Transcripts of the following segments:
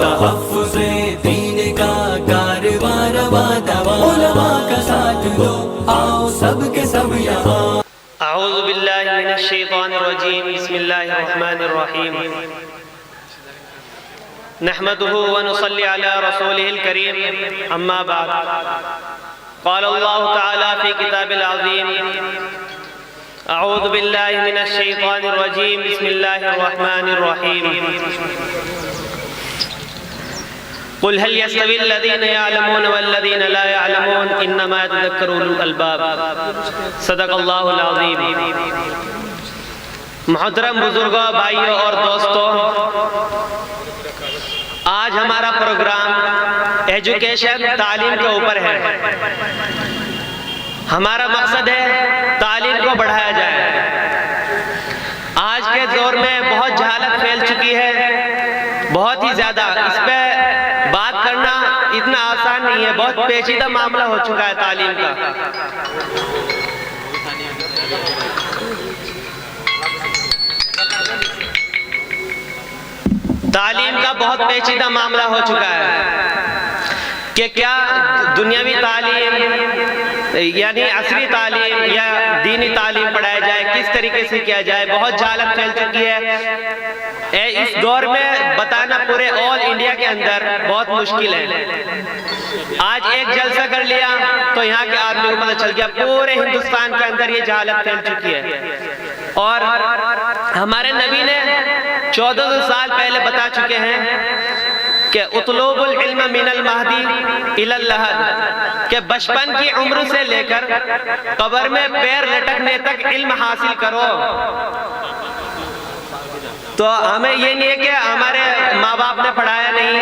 तहफ़्फ़ुज़े दीन का कारवां रवां दवा, उलमा का साथ दो आओ सब के सब यहाँ। अऊज़ु बिल्लाहि मिनश शैतानिर रजीम, बिस्मिल्लाहिर रहमानिर रहीम। नहमदुहु व नुसल्ली अला रसूलिहिल करीम, अम्मा बाद। क़ाल अल्लाहु तआला फ़ी किताबिल अज़ीम, अऊज़ु बिल्लाहि मिनश शैतानिर रजीम, बिस्मिल्लाहिर रहमानिर रहीम। क़ुल हल यस्तवी अल्लज़ीना यअलमून वल्लज़ीना ला यअलमून इन्नमा यतज़क्करु उलुल अलबाब। सदक़ल्लाहुल अज़ीम। मुहतरम बुजुर्गों, भाइयों और दोस्तों, आज हमारा प्रोग्राम एजुकेशन, तालीम के ऊपर है। हमारा मकसद है तालीम को बढ़ाया जाए। आज के दौर में बहुत जहालत फैल चुकी है, बहुत ही ज़्यादा। इस पे बात करना इतना आसान नहीं है, बहुत पेचीदा मामला हो चुका है तालीम का। तालीम का बहुत पेचीदा मामला हो चुका है कि क्या दुनियावी तालीम यानी असली तालीम या दीनी तालीम पढ़ाया जाए, किस तरीके से किया जाए। बहुत जहालत फैल चुकी है। इस दौर में बताना पूरे ऑल इंडिया के अंदर बहुत मुश्किल है। आज एक जलसा कर लिया तो यहाँ के आदमी को पता चल गया पूरे हिंदुस्तान के अंदर ये जहालत फैल चुकी है। और हमारे नबी ने 1400 साल पहले बता चुके हैं कि उतलूबुल इल्म मिनल महदी इलल लहद, के बचपन की उम्र से लेकर कब्र में पैर लटकने तक इल्म हासिल करो। तो हमें ये नहीं है कि हमारे माँ बाप ने पढ़ाया नहीं,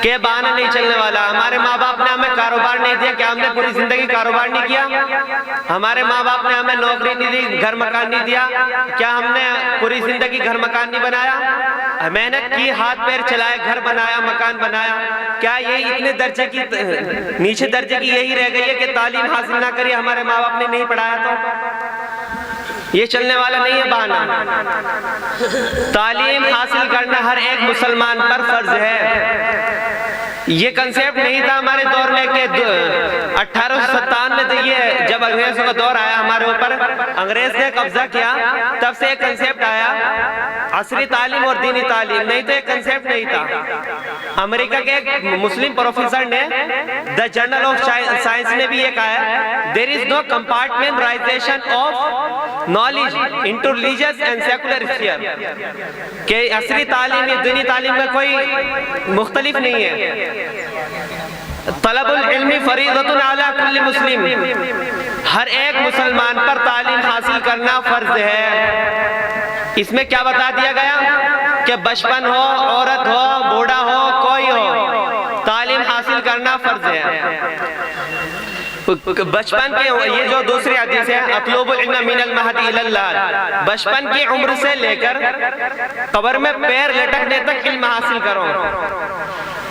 के बहाना नहीं चलने वाला। हमारे माँ बाप ने हमें कारोबार नहीं दिया, क्या हमने पूरी जिंदगी कारोबार नहीं किया? हमारे माँ बाप ने हमें नौकरी नहीं दी, घर मकान नहीं दिया, क्या हमने पूरी जिंदगी घर मकान नहीं बनाया? मेहनत की, हाथ पैर चलाए, घर बनाया, मकान बनाया। क्या ये इतने दर्जे की, नीचे दर्जे की यही रह गई है कि तालीम हासिल ना करी, हमारे माँ बाप ने नहीं पढ़ाया? तो ये चलने वाला नहीं है बहाना। तालीम हासिल करना हर एक मुसलमान पर फर्ज है। ये कंसेप्ट नहीं था हमारे दौर में कि 1857 में, तो ये जब अंग्रेजों का दौर आया हमारे ऊपर, अंग्रेज ने कब्जा किया, तब से एक कंसेप्ट आया असली तालीम और दीनी तालीम। नहीं तो एक कंसेप्ट नहीं था। अमेरिका के एक मुस्लिम प्रोफेसर ने द जर्नल ऑफ साइंस में भी ये कहा है, there is no compartmentalization of knowledge into religious and secular sphere, कि असली तालीम या दीनी तालीम में कोई मुख्तलिफ नहीं है। तलबुल इल्मी फरीदतुन अला कुल्ली मुस्लिम, हर एक मुसलमान पर तालीम हासिल करना फर्ज है। इसमें क्या बता दिया गया कि बचपन हो, औरत हो, बूढ़ा हो, कोई हो, तालीम हासिल करना फर्ज है। बचपन के, ये जो दूसरी हदीस है, अतलूबुल इल्म मिनल महदी इलल लहद, बचपन की उम्र से लेकर कब्र में पैर लटकने तक इल्म हासिल करो,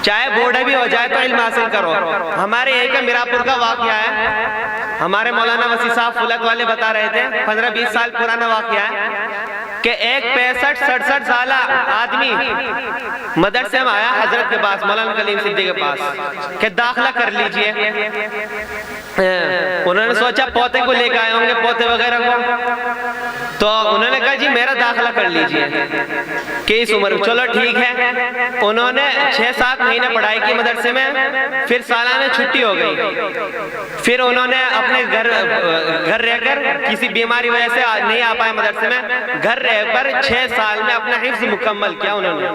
चाहे बूढ़े भी हो जाए तो इल्म हासिल करो। हमारे यही का मीरापुर का वाकया है, हमारे मौलाना वसी साहब फुलक वाले बता रहे थे, 15-20 साल पुराना वाकया है कि एक 65-67 साल आदमी मदरसे में आया हजरत के पास, मौलाना कलीम सिद्दीकी के पास, कि दाखिला कर लीजिए। उन्होंने सोचा पोते को लेकर आए होंगे, पोते वगैरह को, तो उन्होंने कहा जी मेरा दाखिला कर लीजिए कि इस उम्र। चलो ठीक है। उन्होंने 6-7 महीने पढ़ाई की मदरसे में, फिर सालाना छुट्टी हो गई। फिर उन्होंने अपने घर रहकर, किसी बीमारी वजह से नहीं आ पाए मदरसे में, घर रहकर 6 साल में अपना हिफ्ज मुकम्मल किया उन्होंने।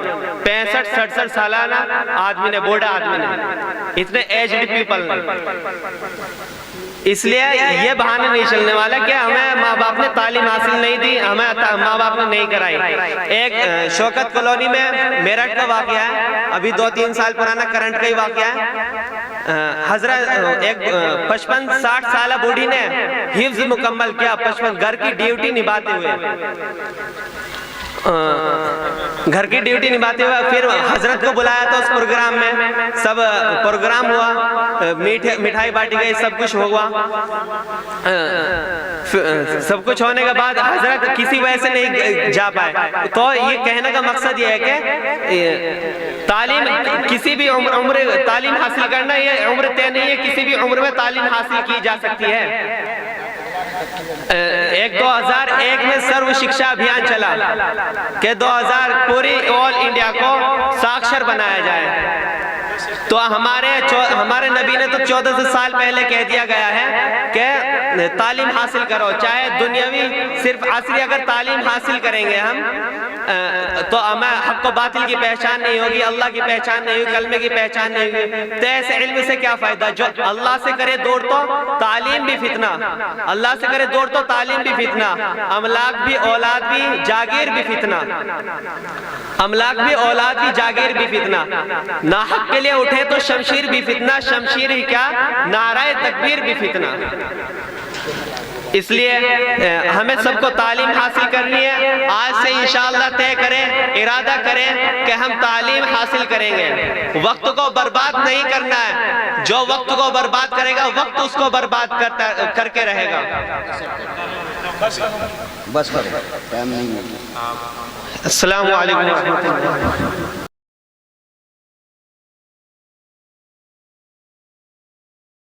65-67 सालाना आदमी ने, बूढ़ा आदमी ने, इतने एज्ड पीपल ने। इसलिए ये बहाना नहीं चलने वाला कि हमें माँ बाप ने तालीम हासिल नहीं दी, हमें माँ बाप ने नहीं कराई। एक शौकत कॉलोनी में मेरठ का वाकया है, अभी 2-3 साल पुराना करंट का ही वाकया है। हजरत एक 55-60 साल बूढ़ी ने हिफ्ज मुकम्मल किया, 55, घर की ड्यूटी निभाते हुए। घर की ड्यूटी निभाते हुए फिर हजरत को बुलाया था उस प्रोग्राम में। सब प्रोग्राम हुआ, मिठाई बांटी गई, सब कुछ हुआ। सब कुछ होने के बाद हजरत किसी वजह से नहीं जा पाए। तो ये कहने का मकसद ये है कि तालीम किसी भी उम्र तालीम हासिल करना ये उम्र तय नहीं है, किसी भी उम्र में तालीम हासिल की जा सकती है। 2001 में सर्व शिक्षा अभियान चला कि 2000 पूरी ऑल इंडिया को साक्षर बनाया जाए। तो हमारे नबी ने तो 1400 साल पहले कह दिया गया है कि तालीम हासिल करो, चाहे दुनियावी सिर्फ असली अगर तालीम हासिल करेंगे हम तो हमें हक व बातिल की पहचान नहीं होगी, अल्लाह की पहचान नहीं होगी, कलमे की पहचान नहीं होगी। तो ऐसे इल्म से क्या फायदा? जो अल्लाह से करे दौड़ तो तालीम भी फितना, अल्लाह से करे दौड़ तो तालीम भी फितना, अमलाक भी औलाद भी जागीर भी फितना, अमलाक भी औलाद भी जागीर भी फितना, नाहक के लिए उठे तो शमशीर भी फितना, शमशीर ही क्या नाराए तकबीर भी फितना। इसलिए हमें सबको तालीम हासिल करनी है। आज से इंशाअल्लाह तय करें, इरादा करें कि हम तालीम हासिल करेंगे। वक्त को बर्बाद नहीं करना है, जो वक्त को बर्बाद करेगा वक्त उसको बर्बाद करके रहेगा। बस करो, टाइम नहीं है। अस्सलामु अलैकुम।